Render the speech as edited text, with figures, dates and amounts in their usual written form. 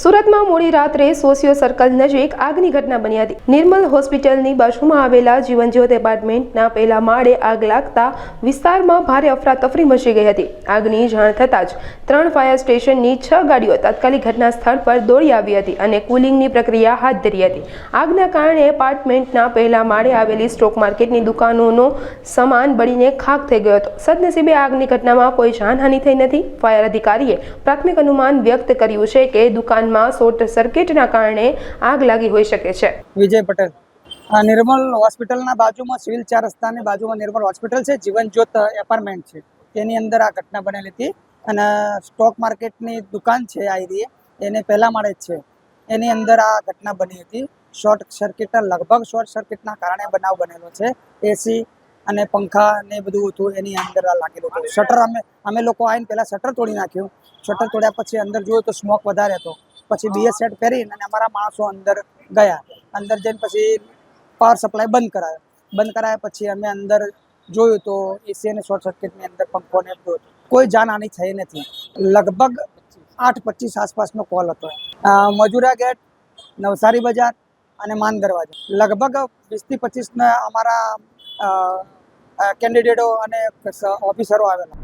સુરતમાં મોડી રાત્રે સોશિયો સર્કલ નજીક આગની ઘટના બની હતી। નિર્મલ હોસ્પિટલની બાજુમાં આવેલા જીવનજ્યોત એપાર્ટમેન્ટના પહેલા માળે આગ લાગતા વિસ્તારમાં ભારે અફરાતફરી મચી ગઈ હતી। આગની જાણ થતાં જ 3 ફાયર સ્ટેશનની 6 ગાડીઓ તાત્કાલિક ઘટના સ્થળ પર દોડી આવી હતી અને કુલિંગની પ્રક્રિયા હાથ ધરી હતી। આગના કારણે એપાર્ટમેન્ટના પહેલા માળે આવેલી સ્ટોક માર્કેટની દુકાનોનો સામાન બળીને ખાખ થઈ ગયો હતો। સદનસીબે આગની ઘટનામાં કોઈ જાનહાનિ થઈ નથી। ફાયર અધિકારીએ પ્રાથમિક અનુમાન વ્યક્ત કર્યું છે કે દુકાન शॉर्ट सर्किटना कारणे आग लागी होई शके छे। विजय पटेल निर्मल होस्पिटल बाजू में सिविल 4 रस्ता ने बाजू में निर्मल होस्पिटल है। जीवन ज्योत एपार्टमेंट है तेनी अंदर आ घटना बनेली थी अने स्टॉक मार्केट नी दुकान है आई रही एने पहला माळे छे एनी अंदर आ घटना बनी थी। शॉर्ट सर्किट लगभग शॉर्ट सर्किटना कारणे बनाव बनेलो छे। एसी અને પંખા ને બધું હતું એની અંદર લાગેલું હતું। શટર અમે લોકો આવીને પહેલાં શટર તોડી નાખ્યું। શટર તોડ્યા પછી અંદર જોયું તો સ્મોક વધારે હતો। પછી બીએસ સેટ પહેરીને અને અમારા માણસો અંદર ગયા। અંદર જઈને પછી પાવર સપ્લાય બંધ કરાયા પછી અમે અંદર જોયું તો એસી અને શોર્ટ સર્કિટની અંદર પંખો ને બધું હતું। કોઈ જાનહાનિ થઈ નથી। લગભગ 8:25 આસપાસનો કોલ હતો। મજૂરા ગેટ, નવસારી બજાર અને માન દરવાજા લગભગ 20 થી 25 અમારા કેન્ડિડેટો અને ઓફિસરો આવેલા।